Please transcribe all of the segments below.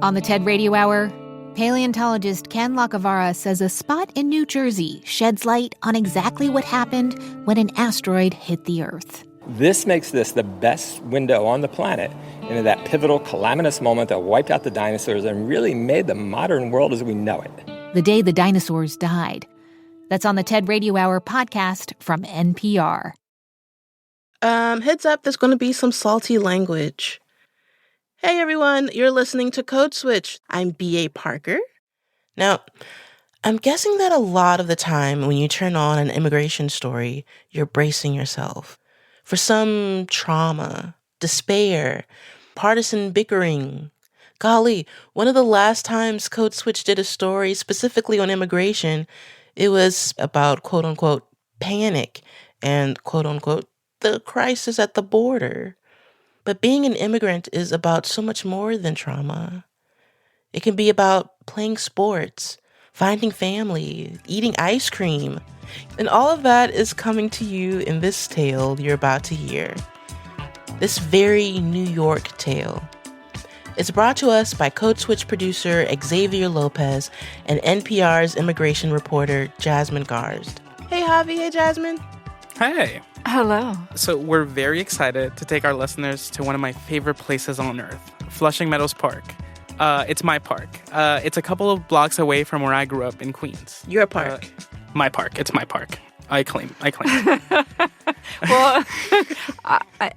On the TED Radio Hour, paleontologist Ken Lacavara says a spot in New Jersey sheds light on exactly what happened when an asteroid hit the Earth. This makes this the best window on the planet into that pivotal calamitous moment that wiped out the dinosaurs and really made the modern world as we know it. The day the dinosaurs died. That's on the TED Radio Hour podcast from NPR. Heads up, there's going to be some salty language. Hey everyone, you're listening to Code Switch. I'm B.A. Parker. Now, I'm guessing that a lot of the time when you turn on an immigration story, you're bracing yourself for some trauma, despair, partisan bickering. Golly, one of the last times Code Switch did a story specifically on immigration, it was about quote-unquote panic and quote-unquote the crisis at the border. But being an immigrant is about so much more than trauma. It can be about playing sports, finding family, eating ice cream. And all of that is coming to you in this tale you're about to hear. This very New York tale. It's brought to us by Code Switch producer Xavier Lopez and NPR's immigration reporter Jasmine Garsd. Hey, Javi. Hey, Jasmine. Hey. Hello. So we're very excited to take our listeners to one of my favorite places on earth, Flushing Meadows Park. It's my park. It's a couple of blocks away from where I grew up in Queens. Your park. My park. It's my park. I claim. Well,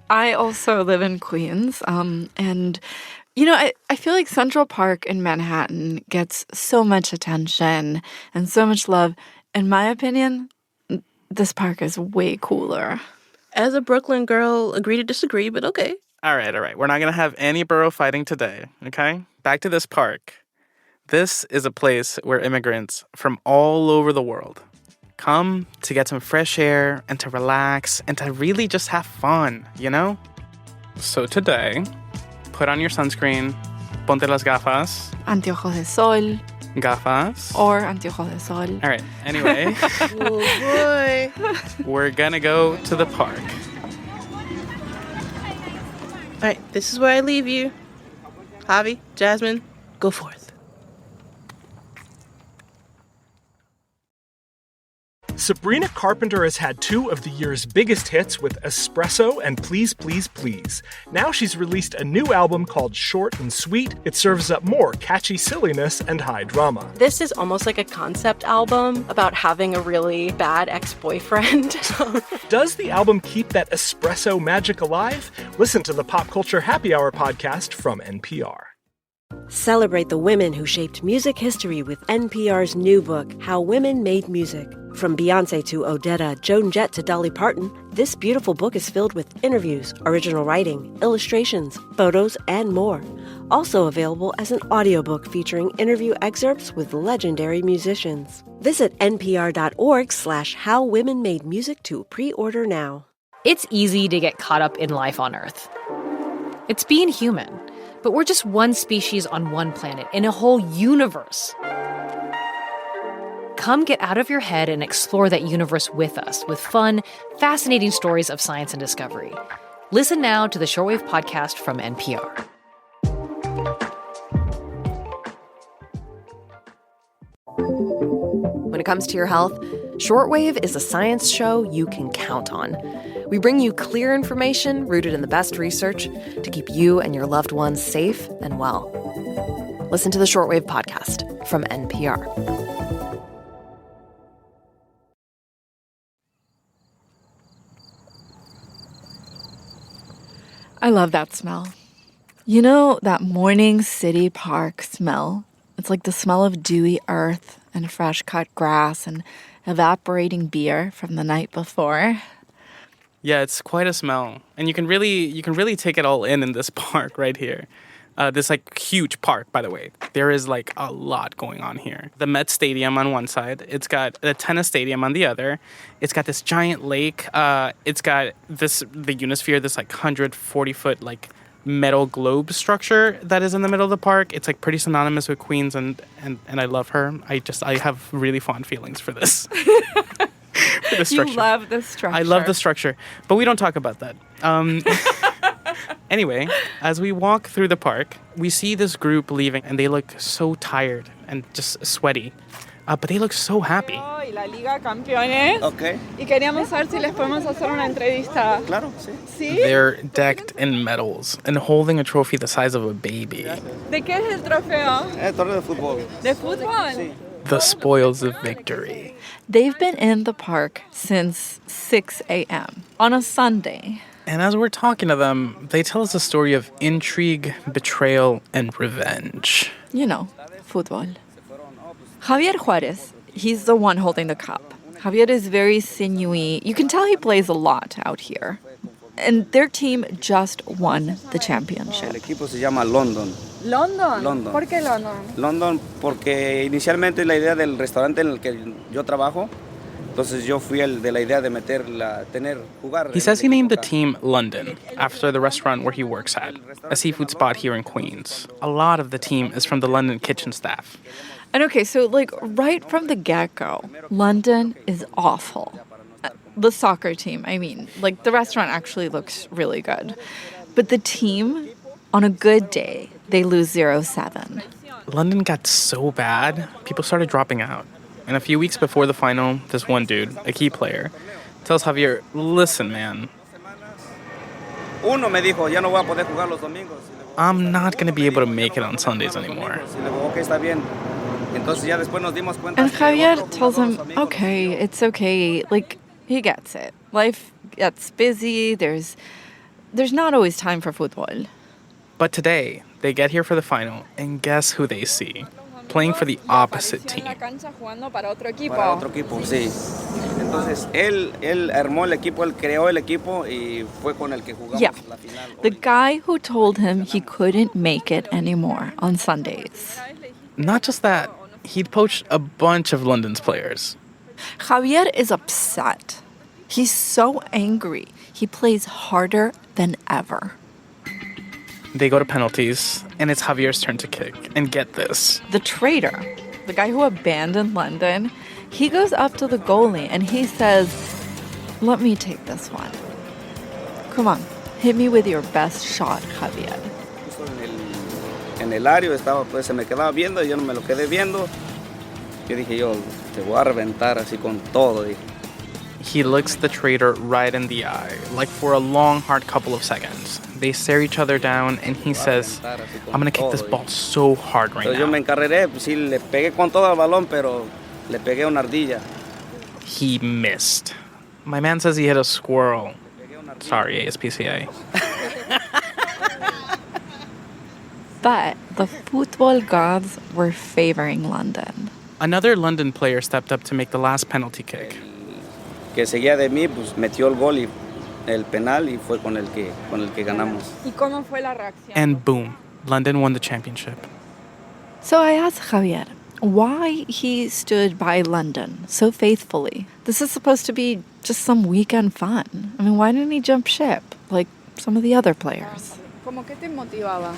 I also live in Queens. And, you know, I feel like Central Park in Manhattan gets so much attention and so much love. In my opinion, this park is way cooler. As a Brooklyn girl, agree to disagree, but okay. All right. We're not going to have any borough fighting today, okay? Back to this park. This is a place where immigrants from all over the world come to get some fresh air and to relax and to really just have fun, you know? So today, put on your sunscreen, ponte las gafas. Anteojos de sol. Gafas. Or anteojos de sol. All right. Anyway. Oh, boy. We're going to go to the park. All right, this is where I leave you. Javi, Jasmine, go forth. Sabrina Carpenter has had two of the year's biggest hits with Espresso and Please, Please, Please. Now she's released a new album called Short and Sweet. It serves up more catchy silliness and high drama. This is almost like a concept album about having a really bad ex-boyfriend. Does the album keep that espresso magic alive? Listen to the Pop Culture Happy Hour podcast from NPR. Celebrate the women who shaped music history with NPR's new book, How Women Made Music. From Beyoncé to Odetta, Joan Jett to Dolly Parton, this beautiful book is filled with interviews, original writing, illustrations, photos, and more. Also available as an audiobook featuring interview excerpts with legendary musicians. Visit npr.org/howwomenmademusic to pre-order now. It's easy to get caught up in life on Earth. It's being human. But we're just one species on one planet in a whole universe. Come get out of your head and explore that universe with us with fun, fascinating stories of science and discovery. Listen now to the Shortwave podcast from NPR. When it comes to your health, Shortwave is a science show you can count on. We bring you clear information rooted in the best research to keep you and your loved ones safe and well. Listen to the Shortwave podcast from NPR. I love that smell. You know, that morning city park smell? It's like the smell of dewy earth and fresh cut grass and evaporating beer from the night before. Yeah, it's quite a smell. And you can really take it all in this park right here. This like huge park, by the way. There is like a lot going on here. The Met Stadium on one side. It's got the tennis stadium on the other. It's got this giant lake. It's got the Unisphere, this like 140-foot like metal globe structure that is in the middle of the park. It's like pretty synonymous with Queens, and I love her. I have really fond feelings for this. For the structure. You love the structure. I love the structure, but we don't talk about that. Anyway, as we walk through the park, we see this group leaving, and they look so tired and just sweaty. But they look so happy. La Liga Campeones. Okay. Y queríamos saber si les podemos hacer una entrevista. Claro, sí. ¿Sí? They're decked in medals and holding a trophy the size of a baby. ¿De qué es el trofeo? El torneo de fútbol. ¿De fútbol? Sí. The spoils of victory. They've been in the park since 6 a.m. on a Sunday. And as we're talking to them, they tell us a story of intrigue, betrayal, and revenge. You know, fútbol. Javier Juarez, he's the one holding the cup. Javier is very sinewy. You can tell he plays a lot out here. And their team just won the championship. El equipo se llama London. ¿London? London. ¿Por qué London? London porque inicialmente la idea del restaurante en el que yo trabajo, entonces yo fui el de la idea de jugar. He says he named the team London after the restaurant where he works at, a seafood spot here in Queens. A lot of the team is from the London kitchen staff. And okay, so right from the get-go, London is awful. The soccer team, I mean, the restaurant actually looks really good. But the team, on a good day, they lose 0-7. London got so bad, people started dropping out. And a few weeks before the final, this one dude, a key player, tells Javier, listen, man, Uno me dijo, ya no voy a poder jugar los domingos. I'm not going to be able to make it on Sundays anymore. Okay, está bien. Entonces ya después nos dimos cuenta. And Javier tells him, okay, it's okay. He gets it. Life gets busy. There's not always time for football. But today, they get here for the final, and guess who they see? Playing for the opposite team. Para otro equipo, sí. Entonces, él armó el equipo, él creó el equipo y fue con el que jugamos la final. The guy who told him he couldn't make it anymore on Sundays. Not just that, he'd poached a bunch of London's players. Javier is upset. He's so angry. He plays harder than ever. They go to penalties, and it's Javier's turn to kick. And get this. The traitor, the guy who abandoned London, he goes up to the goalie and he says, let me take this one. Come on, hit me with your best shot, Javier. En el área estaba, pues se me quedaba viendo y yo no me lo quedé viendo. Yo dije, te voy a reventar así con todo, dije. He looks the traitor right in the eye, like for a long, hard couple of seconds. They stare each other down, and he says, I'm going to kick this ball so hard right now. Yo me encarreré, sí, le pegué con todo el balón, pero le pegué una ardilla. He missed. My man says he hit a squirrel. Sorry, ASPCA. But the football gods were favoring London. Another London player stepped up to make the last penalty kick. Que seguía de mí, pues metió el gol y el penal y fue con el que ganamos. ¿Y cómo fue la reacción? And boom, London won the championship. So I asked Javier why he stood by London so faithfully. This is supposed to be just some weekend fun. I mean, why didn't he jump ship like some of the other players? ¿Cómo que te motivaba?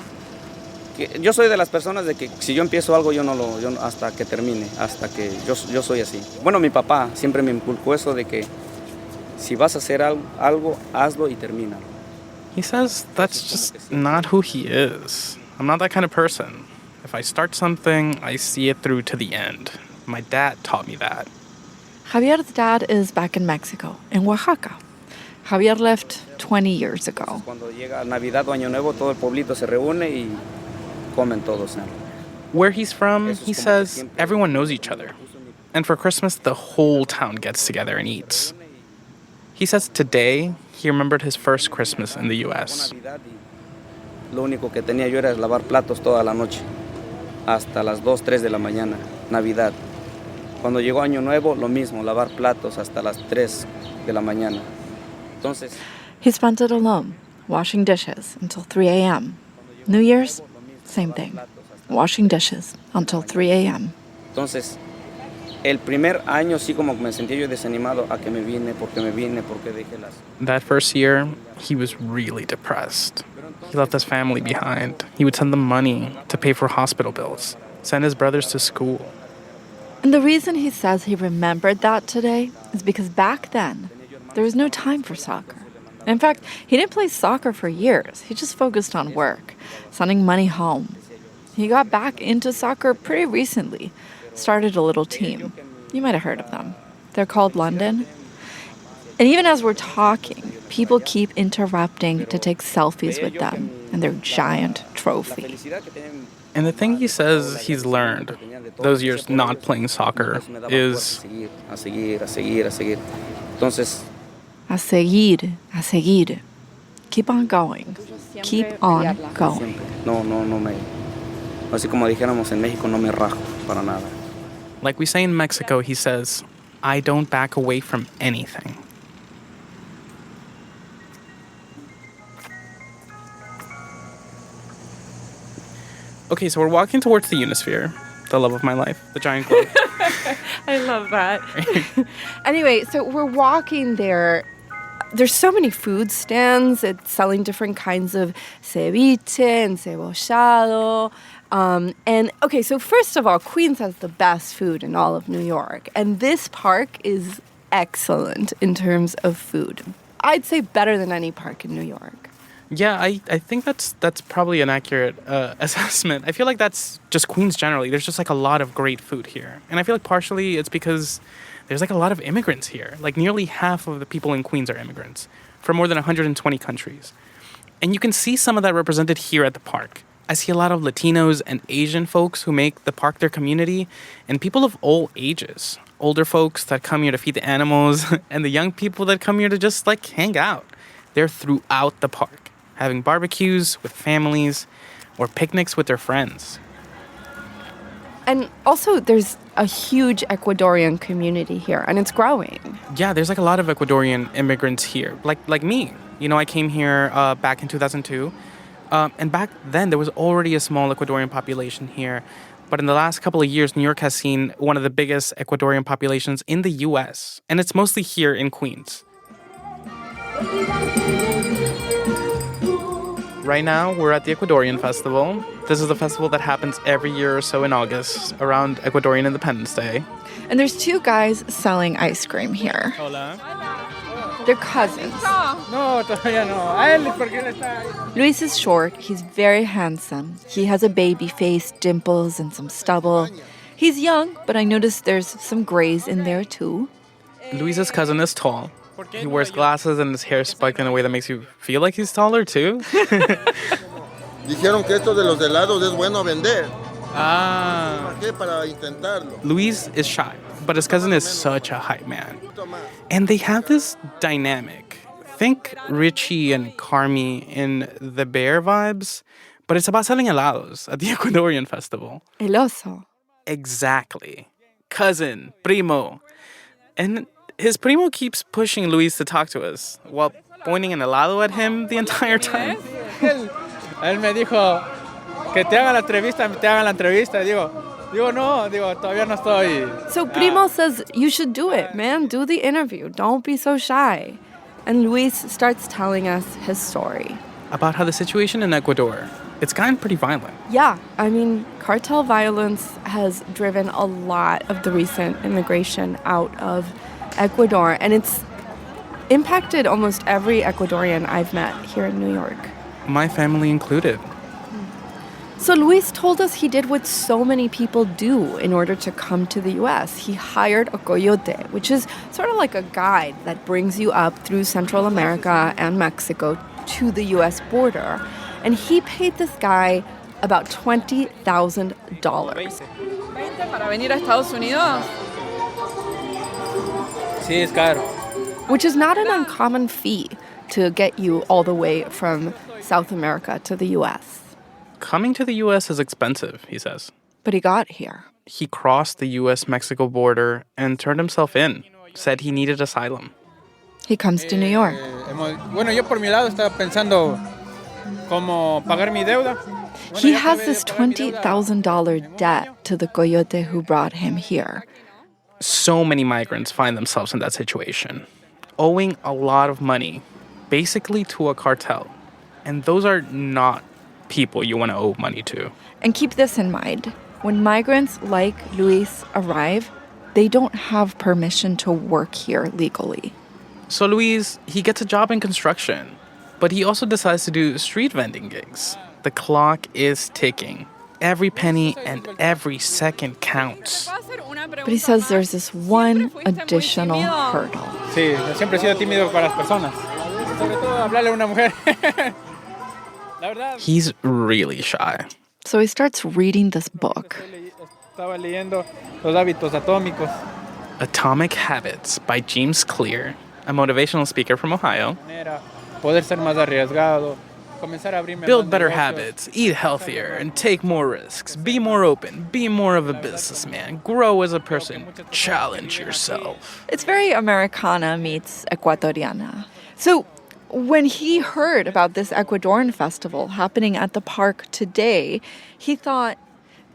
Yo soy de las personas de que si yo empiezo algo yo hasta que termine, hasta que yo soy así. Bueno, mi papá siempre me inculcó eso de que si vas a hacer algo, hazlo y termina. He says that's just not who he is. I'm not that kind of person. If I start something, I see it through to the end. My dad taught me that. Javier's dad is back in Mexico, in Oaxaca. Javier left 20 years ago. Cuando llega Navidad o Año Nuevo, todo el pueblito se reúne y comen todos. Where he's from, he says everyone knows each other. And for Christmas, the whole town gets together and eats. He says today, he remembered his first Christmas in the U.S. Lo único que tenía yo era lavar platos toda la noche, hasta las 2, 3 de la mañana, Navidad. Cuando llegó Año Nuevo, lo mismo, lavar platos hasta las 3 de la mañana. Entonces, he spent it alone, washing dishes until 3 a.m. New Year's, same thing, washing dishes until 3 a.m. Entonces, el primer año sí como me sentía yo desanimado a que me vine, porque dejé las... That first year, he was really depressed. He left his family behind. He would send them money to pay for hospital bills, send his brothers to school. And the reason he says he remembered that today is because back then, there was no time for soccer. In fact, he didn't play soccer for years. He just focused on work, sending money home. He got back into soccer pretty recently, started a little team. You might have heard of them. They're called London. And even as we're talking, people keep interrupting to take selfies with them and their giant trophy. And the thing he says he's learned those years not playing soccer is A seguir. Keep on going. Keep on going. Así como dijéramos en México, no me rajo para nada. Like we say in Mexico, he says, I don't back away from anything. Okay, so we're walking towards the Unisphere, the love of my life, the giant globe. I love that. Anyway, so we're walking there. There's so many food stands. It's selling different kinds of ceviche and cebollado. And okay, so first of all, Queens has the best food in all of New York. And this park is excellent in terms of food. I'd say better than any park in New York. Yeah, I think that's probably an accurate assessment. I feel like that's just Queens generally. There's just like a lot of great food here. And I feel like partially it's because there's like a lot of immigrants here. Like nearly half of the people in Queens are immigrants from more than 120 countries. And you can see some of that represented here at the park. I see a lot of Latinos and Asian folks who make the park their community, and people of all ages. Older folks that come here to feed the animals, and the young people that come here to just like hang out. They're throughout the park, having barbecues with families or picnics with their friends. And also, there's a huge Ecuadorian community here, and it's growing. Yeah, there's like a lot of Ecuadorian immigrants here, like me. You know, I came here back in 2002, and back then there was already a small Ecuadorian population here. But in the last couple of years, New York has seen one of the biggest Ecuadorian populations in the U.S., and it's mostly here in Queens. Right now, we're at the Ecuadorian Festival. This is the festival that happens every year or so in August, around Ecuadorian Independence Day. And there's two guys selling ice cream here. Hola. They're cousins. No, todavía no. Luis is short. He's very handsome. He has a baby face, dimples, and some stubble. He's young, but I noticed there's some grays in there too. Luis's cousin is tall. He wears glasses and his hair is spiked in a way that makes you feel like he's taller too. Dijeron que esto de los helados es bueno vender. Ah. ¿Para qué? Para intentarlo. Luis is shy, but his cousin is such a hype man. And they have this dynamic. Think Richie and Carmi in The Bear vibes, but it's about selling helados at the Ecuadorian Festival. El oso. Exactly. Cousin, primo. And his primo keeps pushing Luis to talk to us while pointing an helado at him the entire time. Él me dijo que te hagan la entrevista. Digo, no, todavía no estoy. So Primo says, you should do it, man. Do the interview. Don't be so shy. And Luis starts telling us his story. About how the situation in Ecuador, it's gotten pretty violent. Yeah, I mean, cartel violence has driven a lot of the recent immigration out of Ecuador, and it's impacted almost every Ecuadorian I've met here in New York. My family included. So Luis told us he did what so many people do in order to come to the U.S. He hired a coyote, which is sort of like a guide that brings you up through Central America and Mexico to the U.S. border. And he paid this guy about $20,000. ¿20 para venir a Estados Unidos? Sí, es caro. Which is not an uncommon fee to get you all the way from South America to the U.S. Coming to the U.S. is expensive, he says. But he got here. He crossed the U.S.-Mexico border and turned himself in, said he needed asylum. He comes to New York. Bueno, yo por mi lado estaba pensando cómo pagar mi deuda. He has this $20,000 debt to the coyote who brought him here. So many migrants find themselves in that situation, owing a lot of money, basically to a cartel. And those are not people you want to owe money to. And keep this in mind. When migrants like Luis arrive, they don't have permission to work here legally. So Luis, he gets a job in construction, but he also decides to do street vending gigs. The clock is ticking. Every penny and every second counts. But he says there's this one additional hurdle. Sí, yo siempre he sido tímido con las personas. Sobre todo hablarle a una mujer. La verdad. He's really shy. So he starts reading this book. Estaba leyendo Los Hábitos Atómicos. Atomic Habits by James Clear, a motivational speaker from Ohio. Poder ser más arriesgado. Build better habits, eat healthier, and take more risks. Be more open, be more of a businessman, grow as a person, challenge yourself. It's very Americana meets Ecuatoriana. So when he heard about this Ecuadorian festival happening at the park today, he thought,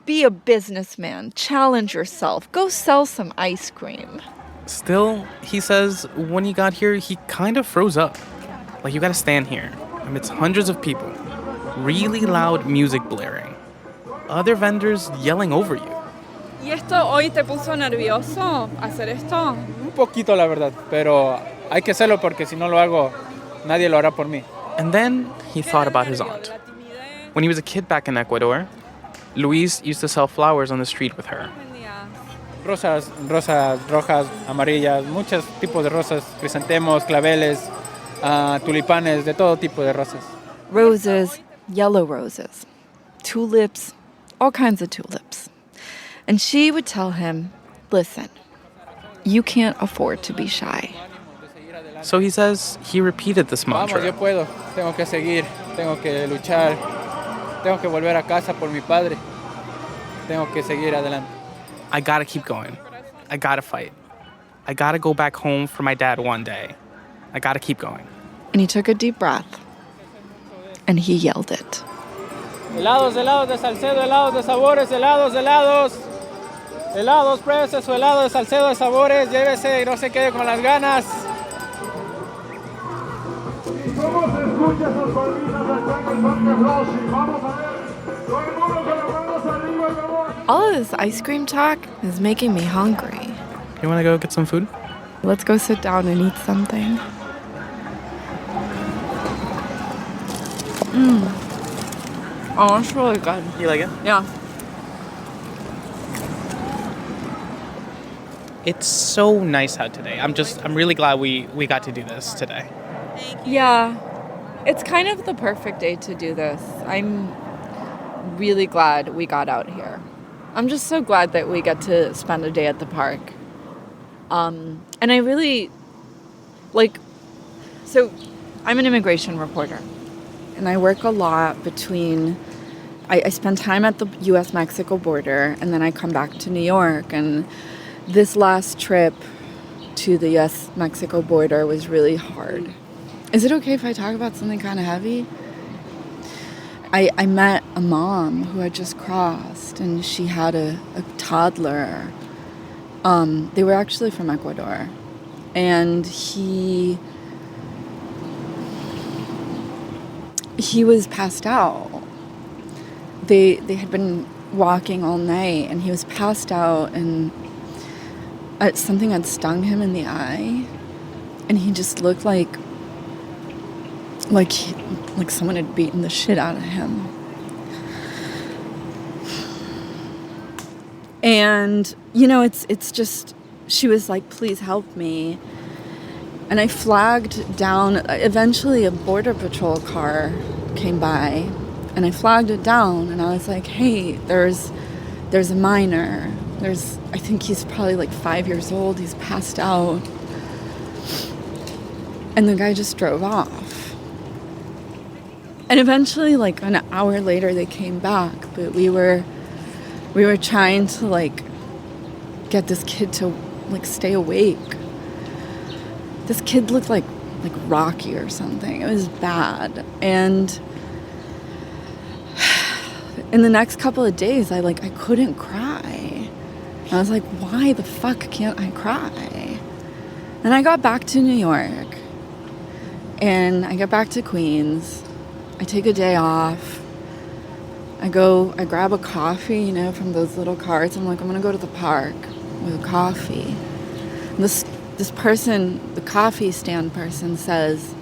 be a businessman, challenge yourself, go sell some ice cream. Still, he says, when he got here, he kind of froze up. Like, you gotta stand here amidst hundreds of people, really loud music blaring, other vendors yelling over you. ¿Y esto hoy te puso nervioso hacer esto? Un poquito, la verdad, pero hay que hacerlo porque si no lo hago, nadie lo hará por mí. And then he thought about his aunt. When he was a kid back in Ecuador, Luis used to sell flowers on the street with her. Rosas, rojas, amarillas, muchos tipos de rosas, crisantemos, claveles, tulipanes, de todo tipo de rosas. Roses, yellow roses, tulips, all kinds of tulips. And she would tell him, listen, you can't afford to be shy. So he says he repeated this mantra. Vamos, yo puedo, tengo que seguir, tengo que luchar, tengo que volver a casa por mi padre, tengo que seguir adelante. I gotta keep going. I gotta fight. I gotta go back home for my dad one day. I gotta keep going. And he took a deep breath, and he yelled it. Helados, helados de Salcedo, helados de sabores, helados, helados. Helados, pruébese su helado de Salcedo de sabores, llévese y no se quede con las ganas. ¿Cómo se escucha esas palmitas acá en el Parque Flushing? Vamos a ver. Todo el mundo con las manos arriba, vamos. All of this ice cream talk is making me hungry. You wanna go get some food? Let's go sit down and eat something. Oh, it's really good. You like it? Yeah. It's so nice out today. I'm really glad we got to do this today. Yeah. It's kind of the perfect day to do this. I'm really glad we got out here. I'm just so glad that we get to spend a day at the park. And I really, so I'm an immigration reporter. And I work a lot between, I spend time at the U.S.-Mexico border, and then I come back to New York. And this last trip to the U.S.-Mexico border was really hard. Is it okay if I talk about something kind of heavy? I met a mom who had just crossed, and she had a toddler. They were actually from Ecuador. And he was passed out. They had been walking all night, and he was passed out, and something had stung him in the eye, and he just looked like someone had beaten the shit out of him. And it's just, she was like, please help me. And I flagged down. Eventually a border patrol car came by, and I flagged it down, and I was like, hey, there's a minor. I think he's probably like 5 years old. He's passed out. And the guy just drove off. And eventually, like an hour later, they came back, but we were trying to get this kid to stay awake. This kid looked like Rocky or something. It was bad. And in the next couple of days, I couldn't cry. I was like, why the fuck can't I cry? Then I got back to New York, and I get back to Queens. I take a day off. I grab a coffee, from those little carts. I'm like, I'm gonna go to the park with a coffee. And this this person, the coffee stand person, says,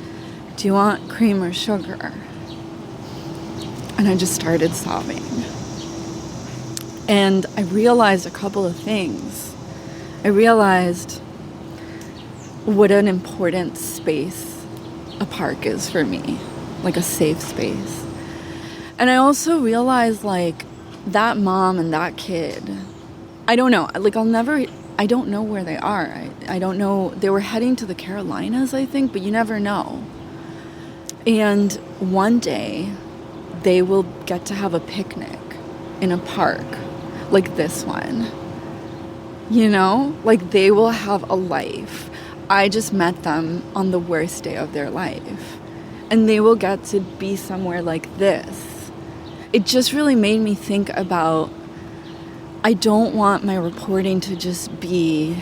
"Do you want cream or sugar?" And I just started sobbing. And I realized a couple of things. I realized what an important space a park is for me, like a safe space. And I also realized, like, that mom and that kid, I don't know, like, I don't know where they are. I don't know. They were heading to the Carolinas, I think, but you never know. And one day, they will get to have a picnic in a park like this one. You know? Like, they will have a life. I just met them on the worst day of their life. And they will get to be somewhere like this. It just really made me think about, I don't want my reporting to just be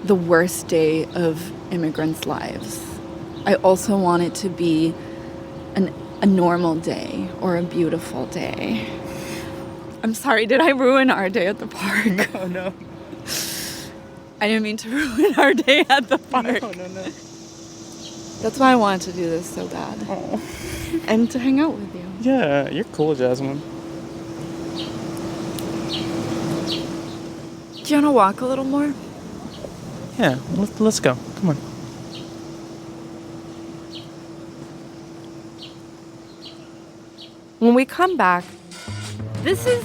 the worst day of immigrants' lives. I also want it to be a normal day or a beautiful day. I'm sorry, did I ruin our day at the park? No. I didn't mean to ruin our day at the park. No. That's why I wanted to do this so bad. Oh. And to hang out with you. Yeah, you're cool, Jasmine. Do you want to walk a little more? Yeah, let's go. Come on. When we come back, this is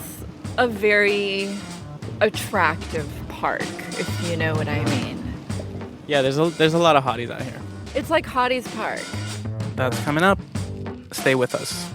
a very attractive park, if you know what I mean. Yeah, there's a lot of hotties out here. It's like Hottie's Park. That's coming up. Stay with us.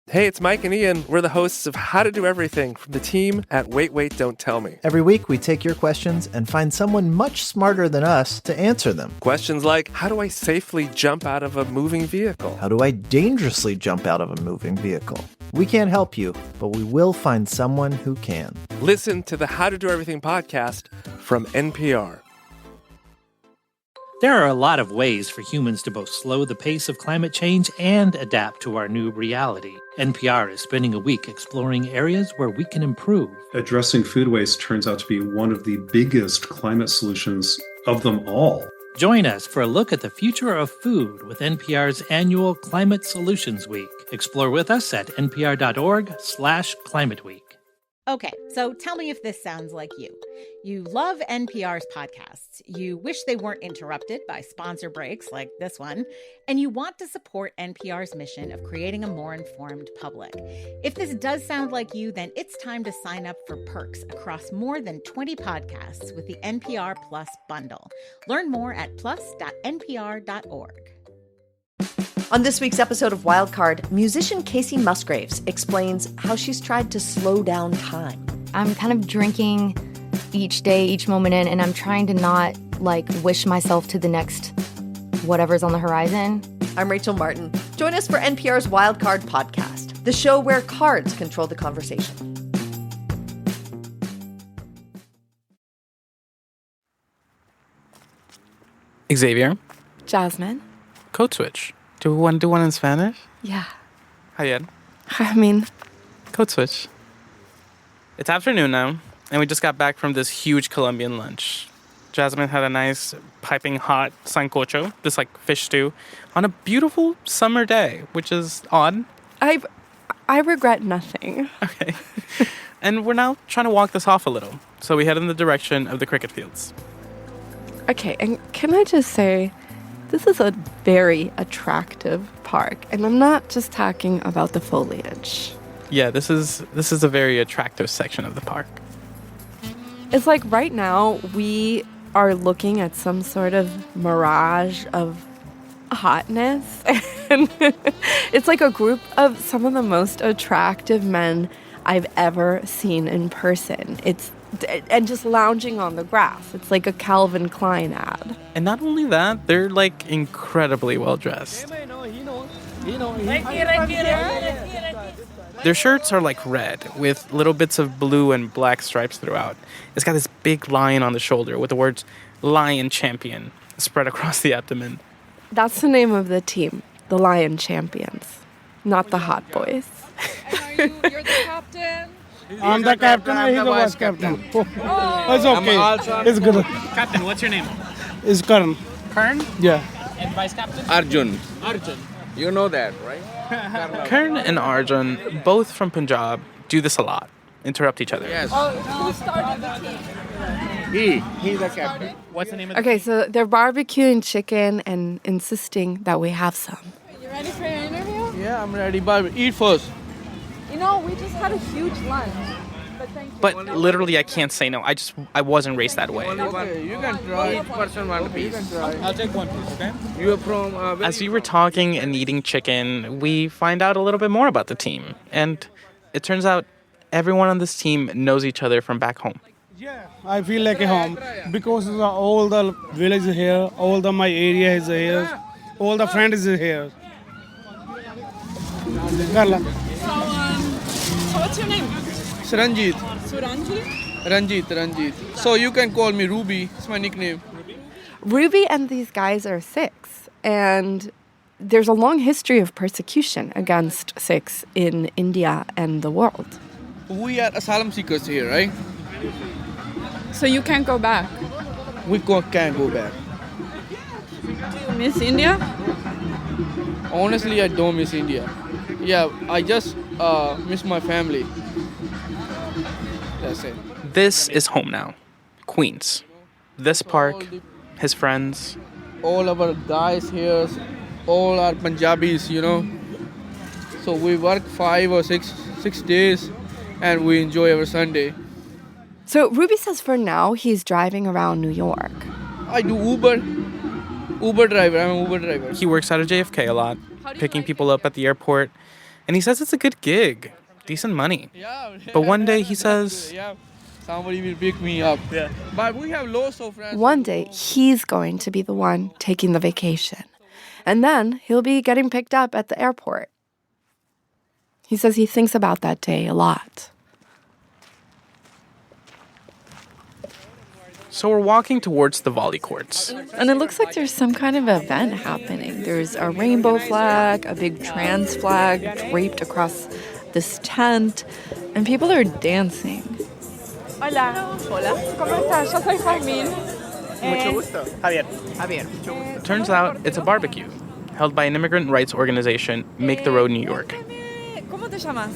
Hey, it's Mike and Ian. We're the hosts of How to Do Everything from the team at Wait, Wait, Don't Tell Me. Every week, we take your questions and find someone much smarter than us to answer them. Questions like, how do I safely jump out of a moving vehicle? How do I dangerously jump out of a moving vehicle? We can't help you, but we will find someone who can. Listen to the How to Do Everything podcast from NPR. There are a lot of ways for humans to both slow the pace of climate change and adapt to our new reality. NPR is spending a week exploring areas where we can improve. Addressing food waste turns out to be one of the biggest climate solutions of them all. Join us for a look at the future of food with NPR's annual Climate Solutions Week. Explore with us at npr.org/Climate Week. Okay, so tell me if this sounds like you. You love NPR's podcasts. You wish they weren't interrupted by sponsor breaks like this one. And you want to support NPR's mission of creating a more informed public. If this does sound like you, then it's time to sign up for perks across more than 20 podcasts with the NPR Plus bundle. Learn more at plus.npr.org. On this week's episode of Wildcard, musician Casey Musgraves explains how she's tried to slow down time. I'm kind of drinking each day, each moment in, and I'm trying to not, wish myself to the next whatever's on the horizon. I'm Rachel Martin. Join us for NPR's Wildcard podcast, the show where cards control the conversation. Xavier. Jasmine. Code switch. Do we want to do one in Spanish? Yeah. Ayer. Code switch. It's afternoon now, and we just got back from this huge Colombian lunch. Jasmine had a nice piping hot sancocho, this fish stew, on a beautiful summer day, which is odd. I regret nothing. Okay. And we're now trying to walk this off a little, so we head in the direction of the cricket fields. Okay, and can I just say, this is a very attractive park, and I'm not just talking about the foliage. Yeah, this is a very attractive section of the park. It's like right now we are looking at some sort of mirage of hotness. And it's like a group of some of the most attractive men I've ever seen in person. And just lounging on the grass. It's like a Calvin Klein ad. And not only that, they're incredibly well dressed. Their shirts are red with little bits of blue and black stripes throughout. It's got this big lion on the shoulder with the words Lion Champion spread across the abdomen. That's the name of the team, the Lion Champions, not the Hot Boys. And you're the captain? I'm the captain and he's the vice captain. It's okay. It's good. Captain, what's your name? It's Karan. Kern? Yeah. And vice captain? Arjun. Arjun. You know that, right? Kern and Arjun, both from Punjab, do this a lot. Interrupt each other. Yes. Who started the team? He's the captain. What's the name of Okay, so they're barbecuing chicken and insisting that we have some. You ready for your interview? Yeah, I'm ready, but eat first. You know, we just had a huge lunch. But thank you. But literally, I can't say no. I wasn't raised that way. Okay, you can try. Each person one piece. I'll take one piece, okay? You are from... As we were talking and eating chicken, we find out a little bit more about the team. And it turns out everyone on this team knows each other from back home. Yeah, I feel like a home because all the village is here, all the my area is here, all the friends is here. Carla. So what's your name? Ranjit. Suranji? Ranjit. So you can call me Ruby. It's my nickname. Ruby and these guys are Sikhs, and there's a long history of persecution against Sikhs in India and the world. We are asylum seekers here, right? So you can't go back. We can't go back. Do you miss India? Honestly, I don't miss India. Yeah, I just miss my family. That's it. This is home now. Queens. This park, his friends. All our guys here, all are Punjabis, you know. So we work 5 or 6 days and we enjoy our Sunday. So Ruby says for now he's driving around New York. I do Uber driver. I'm an Uber driver. He works out of JFK a lot, picking people up at the airport. And he says it's a good gig, decent money. But one day he says... Somebody will pick me up. Yeah. But we have lots of friends. One day he's going to be the one taking the vacation. And then he'll be getting picked up at the airport. He says he thinks about that day a lot. So we're walking towards the volley courts. And it looks like there's some kind of event happening. There's a rainbow flag, a big trans flag draped across this tent, and people are dancing. Hola. Hola. ¿Cómo estás? Yo soy Jasmine. Mucho gusto. Javier. Turns out it's a barbecue held by an immigrant rights organization, Make the Road New York. ¿Cómo te llamas?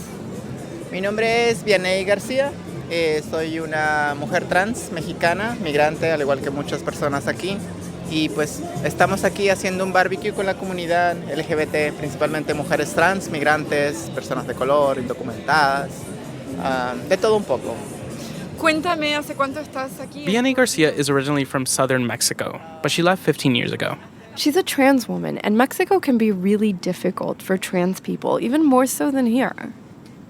Mi nombre es Jasmine García. Soy una mujer trans mexicana, migrante, al igual que muchas personas aquí. Y pues estamos aquí haciendo un barbecue con la comunidad LGBT, principalmente mujeres trans, migrantes, personas de color, indocumentadas, de todo un poco. Cuéntame, ¿hace cuánto estás aquí? Jasmine Garcia is originally from southern Mexico, but she left 15 years ago. She's a trans woman, and Mexico can be really difficult for trans people, even more so than here.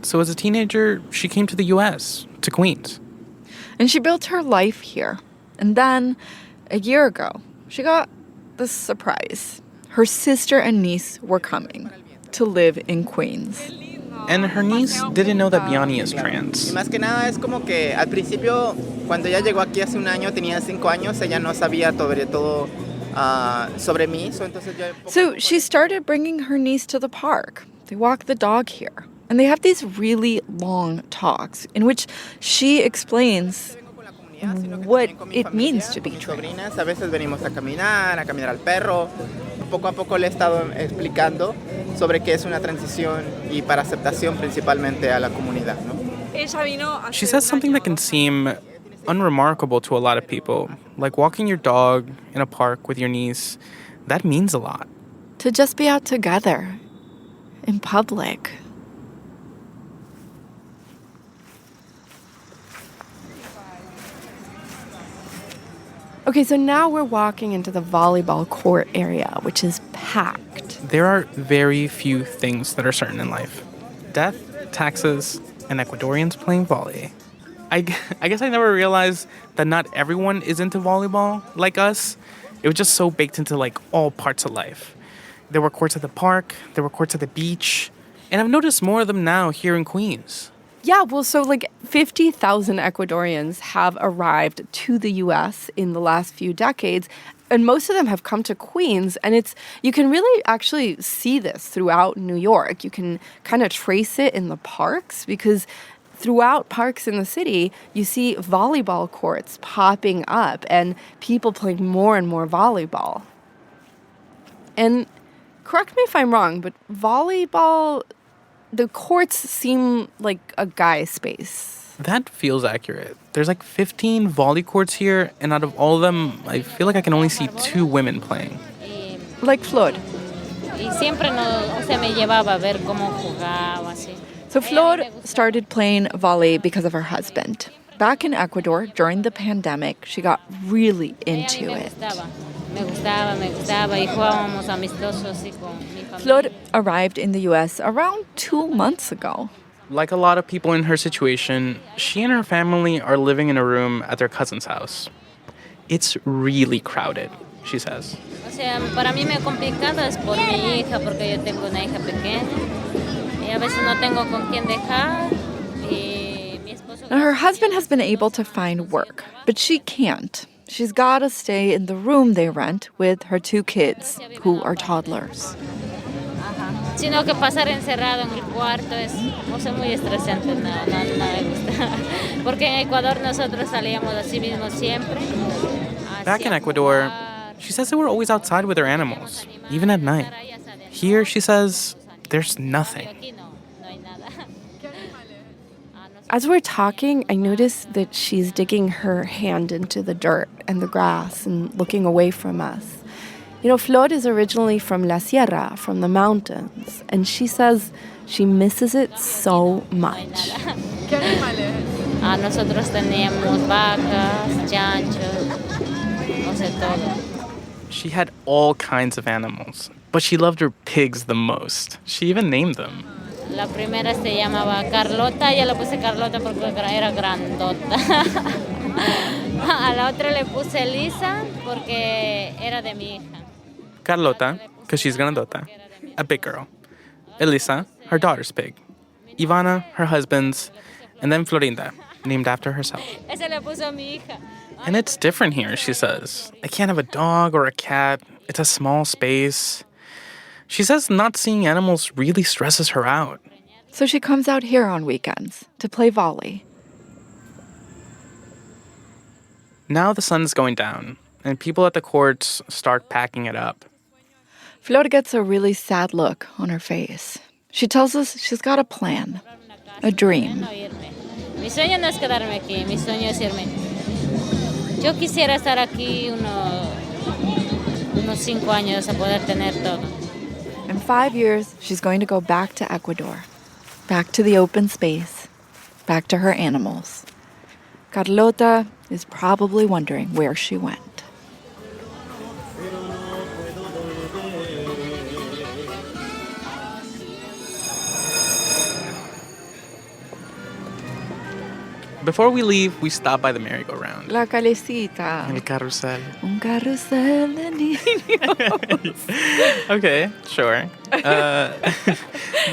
So as a teenager, she came to the U.S., to Queens. And she built her life here. And then, a year ago, she got this surprise. Her sister and niece were coming to live in Queens. And her niece didn't know that Biani is trans. Y más que nada es como que al principio, cuando ella llegó aquí hace un año, tenía 5 años, ella no sabía sobre todo sobre mí. So she started bringing her niece to the park. They walk the dog here. And they have these really long talks in which she explains what it means to be trans. A veces venimos a caminar al perro. Poco a poco le he estado explicando sobre qué es una transición y para aceptación principalmente a la comunidad, ¿no? She says something that can seem unremarkable to a lot of people, like walking your dog in a park with your niece. That means a lot. To just be out together in public. Okay, so now we're walking into the volleyball court area, which is packed. There are very few things that are certain in life. Death, taxes, and Ecuadorians playing volley. I guess I never realized that not everyone is into volleyball like us. It was just so baked into like all parts of life. There were courts at the park, there were courts at the beach, and I've noticed more of them now here in Queens. Yeah, well, so like 50,000 Ecuadorians have arrived to the U.S. in the last few decades, and most of them have come to Queens, and you can really actually see this throughout New York. You can kind of trace it in the parks because throughout parks in the city, you see volleyball courts popping up and people playing more and more volleyball. And correct me if I'm wrong, but volleyball, the courts seem like a guy space. That feels accurate. There's like 15 volley courts here, and out of all of them, I feel like I can only see 2 women playing. Like Flor. So Flor started playing volley because of her husband. Back in Ecuador, during the pandemic, she got really into it. Flor arrived in the U.S. around 2 months ago. Like a lot of people in her situation, she and her family are living in a room at their cousin's house. It's really crowded, she says. Para mí me complicado es por mi hija, porque yo tengo una hija pequeña y a veces no tengo con quién dejar. Now, her husband has been able to find work, but she can't. She's got to stay in the room they rent with her 2 kids, who are toddlers. Sino que pasar encerrado en el cuarto es muy estresante, no me gusta. Porque en Ecuador nosotros salíamos así mismo siempre. Back in Ecuador, she says they were always outside with their animals, even at night. Here, she says, there's nothing. As we're talking, I notice that she's digging her hand into the dirt and the grass and looking away from us. You know, Flor is originally from La Sierra, from the mountains, and she says she misses it so much. Nosotros teníamos vacas, chanchos, o sea, todo. She had all kinds of animals, but she loved her pigs the most. She even named them. La primera se llamaba Carlota, ya le puse Carlota porque era grandota. A la otra le puse Elisa porque era de mi hija. Carlota, because she's grandota, a big girl. Elisa, her daughter's pig. Ivana, her husband's. And then Florinda, named after herself. Esa le puso mi hija. And it's different here, she says. I can't have a dog or a cat. It's a small space. She says not seeing animals really stresses her out. So she comes out here on weekends to play volley. Now the sun's going down, and people at the courts start packing it up. Flor gets a really sad look on her face. She tells us she's got a plan, a dream. Mi sueño no es quedarme aquí, mi sueño es irme. Yo quisiera estar aquí unos 5 años a poder tener todo. In 5 years, she's going to go back to Ecuador, back to the open space, back to her animals. Carlota is probably wondering where she went. Before we leave, we stop by the merry-go-round. La calecita. El carousel. Un carrusel de niños. Okay, sure.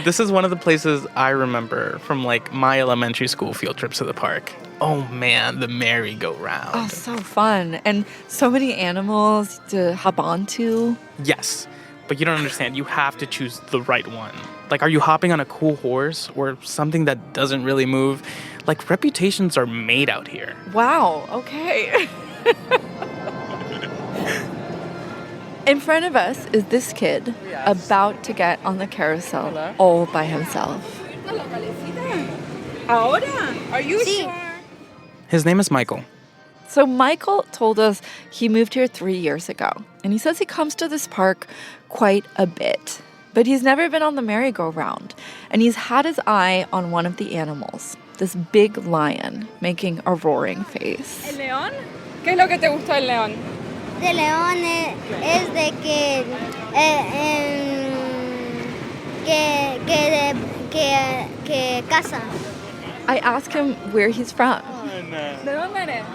This is one of the places I remember from like my elementary school field trips to the park. Oh man, the merry-go-round. Oh, so fun. And so many animals to hop onto. Yes, but you don't understand. You have to choose the right one. Like, are you hopping on a cool horse or something that doesn't really move? Like, reputations are made out here. Wow, okay. In front of us is this kid about to get on the carousel all by himself. Ahora? Are you sure? His name is Michael. So Michael told us he moved here 3 years ago, and he says he comes to this park quite a bit. But he's never been on the merry-go-round, and he's had his eye on one of the animals, this big lion making a roaring face. ¿El león? ¿Qué es lo que te gustó del león? De león es de que caza. I asked him where he's from. ¿De dónde eres?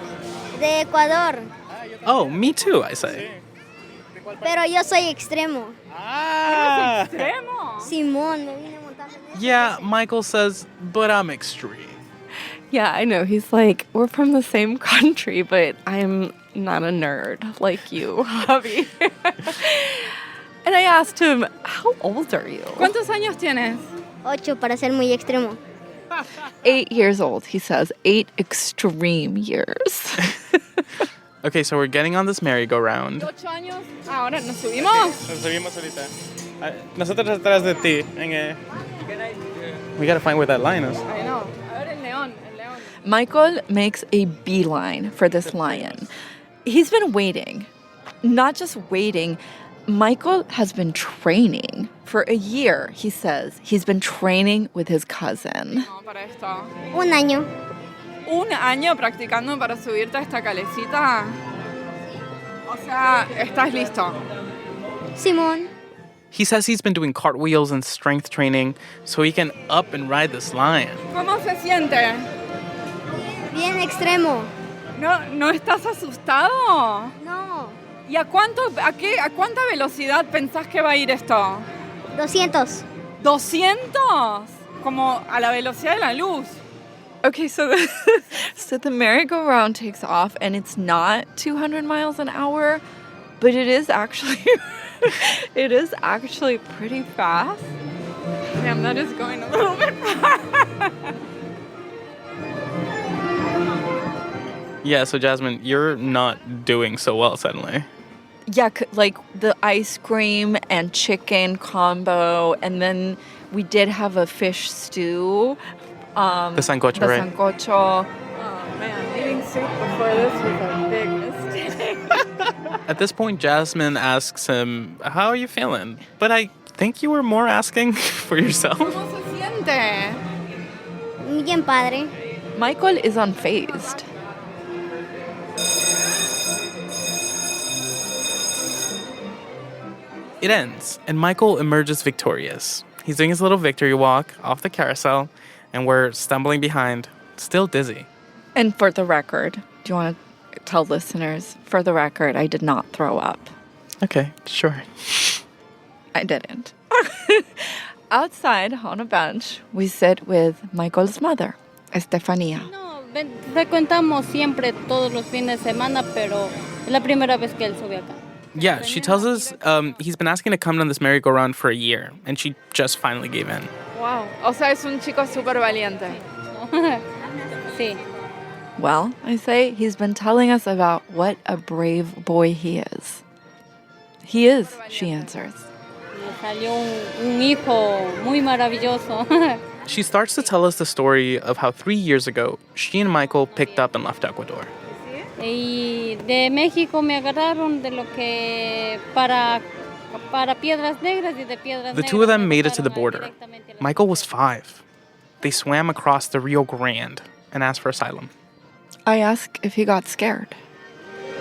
De Ecuador. Oh, me too, I say. Pero yo soy extremo. Ah. ¿Eres extremo? Simón, me vine montando. Yeah, Michael says, but I'm extreme. Yeah, I know. He's like, we're from the same country, but I'm not a nerd like you, Javi. And I asked him, how old are you? ¿Cuántos años tienes? 8 para ser muy extremo. 8 years old, he says. 8 extreme years. Okay, so we're getting on this merry-go-round. 8 años. Ahora nos subimos. Nos subimos ahorita. Nosotros atrás de ti. We gotta find where that line is. I know. Ahora el león. Michael makes a beeline for this lion. He's been waiting. Not just waiting, Michael has been training. For a year, he says. He's been training with his cousin. No, para esto. Un año. Un año practicando para subirte a esta calecita. O sea, ¿estás listo? Simón. He says he's been doing cartwheels and strength training so he can up and ride this lion. ¿Cómo se siente? Bien extremo. ¿No estás asustado? No. ¿Y a cuánta velocidad pensás que va a ir esto? 200. ¿200? Como a la velocidad de la luz. Okay, so the merry-go-round takes off, and it's not 200 miles an hour, but it is actually pretty fast. Damn, that is going a little bit fast. Yeah, so Jasmine, you're not doing so well suddenly. Yeah, like the ice cream and chicken combo, and then we did have a fish stew. The sancocho, right? The sancocho. Oh, man, eating soup before this was a big mistake. At this point, Jasmine asks him, how are you feeling? But I think you were more asking for yourself. ¿Cómo se siente? Bien padre. Michael is unfazed. It ends, and Michael emerges victorious. He's doing his little victory walk off the carousel, and we're stumbling behind, still dizzy. And for the record, do you want to tell listeners, for the record, I did not throw up. Okay, sure. I didn't. Outside, on a bench, we sit with Michael's mother, Estefania. No, frecuentamos siempre todos los fines de semana, pero es la primera vez que él sube acá. Yeah, she tells us he's been asking to come on this merry-go-round for a year, and she just finally gave in. Wow. O sea, es un chico súper valiente. Sí. Well, I say he's been telling us about what a brave boy he is. He is, she answers. Me salió un hijo muy maravilloso. She starts to tell us the story of how 3 years ago, she and Michael picked up and left Ecuador. Y de México me agarraron de lo que para Piedras Negras y de Piedras Negras. The two of them made it to the border. Michael was 5. They swam across the Rio Grande and asked for asylum. I ask if he got scared.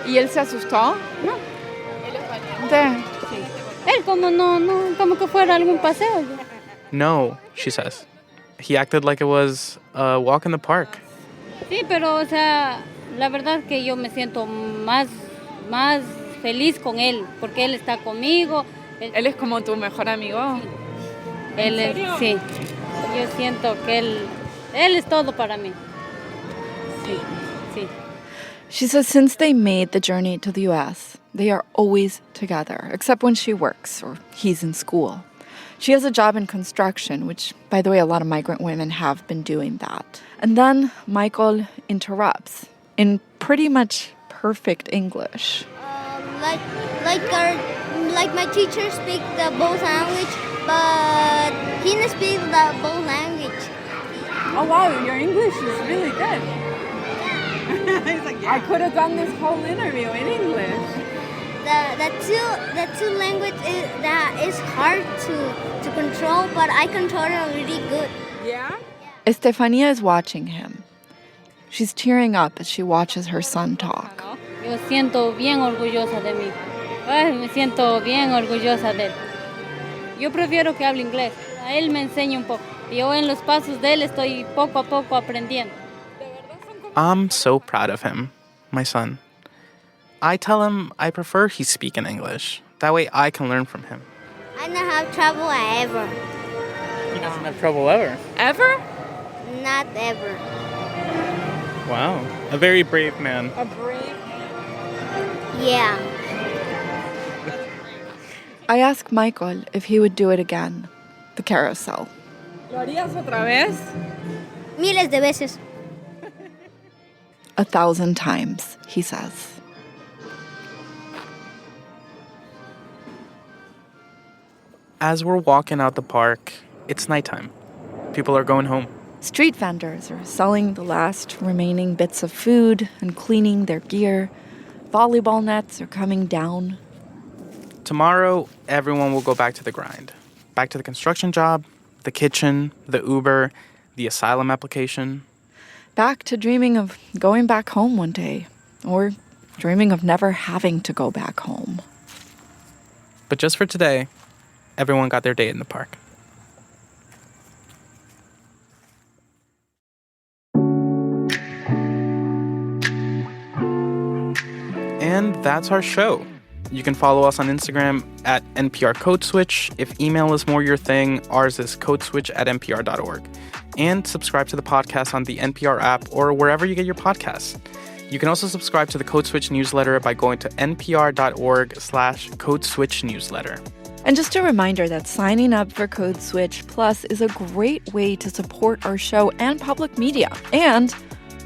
¿Y él se asustó? No. Él es valiente. Sí. Él como que fuera algún paseo. No, she says. He acted like it was a walk in the park. Sí, pero o sea, la verdad que yo me siento más feliz con él, porque él está conmigo. Él es como tu mejor amigo. Sí. Él es, sí. Yo siento que él es todo para mí. Sí, sí. She says since they made the journey to the U.S., they are always together, except when she works or he's in school. She has a job in construction, which, by the way, a lot of migrant women have been doing that. And then Michael interrupts in pretty much perfect English. Like my teacher speaks the both language, but he doesn't speak the both language. Oh wow, your English is really good. He's like, yeah. I could have done this whole interview in English. The two language is hard to control, but I control it really good. Yeah? Estefania is watching him. She's tearing up as she watches her son talk. Yo siento bien orgullosa de mí. Ay, me siento bien orgullosa de él. Yo prefiero que hable inglés. A él me enseña un poco. Yo en los pasos de él estoy poco a poco aprendiendo. I'm so proud of him, my son. I tell him I prefer he speak in English. That way I can learn from him. I don't have trouble ever. He doesn't have trouble ever. Ever? Not ever. Wow. A very brave man. A brave? Yeah. I ask Michael if he would do it again. The carousel. ¿Lo harías otra vez? miles de veces. 1,000 times, he says. As we're walking out the park, it's nighttime. People are going home. Street vendors are selling the last remaining bits of food and cleaning their gear. Volleyball nets are coming down. Tomorrow, everyone will go back to the grind. Back to the construction job, the kitchen, the Uber, the asylum application. Back to dreaming of going back home one day, or dreaming of never having to go back home. But just for today, everyone got their day in the park. And that's our show. You can follow us on Instagram at NPR Code Switch. If email is more your thing, ours is codeswitch@npr.org. And subscribe to the podcast on the NPR app or wherever you get your podcasts. You can also subscribe to the Code Switch newsletter by going to npr.org/codeswitchnewsletter. And just a reminder that signing up for Code Switch Plus is a great way to support our show and public media. And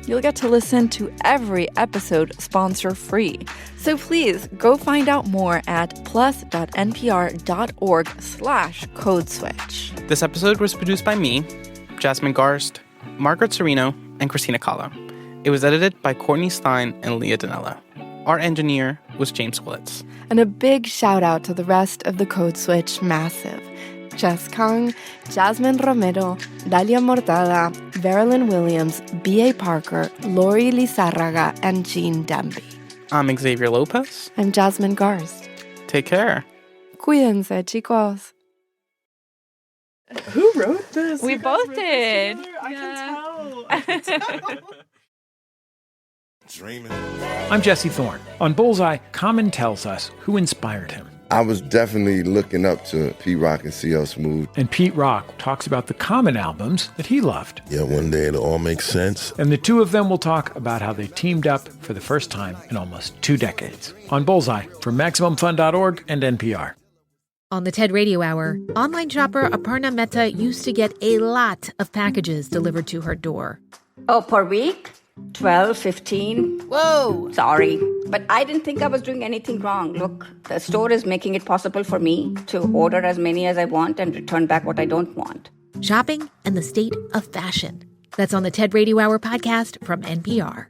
you'll get to listen to every episode sponsor-free. So please go find out more at plus.npr.org/codeswitch. This episode was produced by me, Jasmine Garsd, Margaret Serino, and Christina Cala. It was edited by Courtney Stein and Leah Dinella. Our engineer was James Willits. And a big shout out to the rest of the Code Switch massive. Jess Kang, Jasmine Romero, Dalia Mortada, Verilyn Williams, B.A. Parker, Lori Lizarraga, and Jean Demby. I'm Xavier Lopez. I'm Jasmine Garsd. Take care. Cuídense, chicos. Who wrote this? We both did. I can tell. Dreaming. I'm Jesse Thorne. On Bullseye, Common tells us who inspired him. I was definitely looking up to Pete Rock and CL Smooth. And Pete Rock talks about the Common albums that he loved. Yeah, one day it'll all make sense. And the two of them will talk about how they teamed up for the first time in almost 2 decades. On Bullseye from MaximumFun.org and NPR. On the TED Radio Hour, online shopper Aparna Mehta used to get a lot of packages delivered to her door. Oh, per week? 12, 15. Whoa! Sorry, but I didn't think I was doing anything wrong. Look, the store is making it possible for me to order as many as I want and return back what I don't want. Shopping and the state of fashion. That's on the TED Radio Hour podcast from NPR.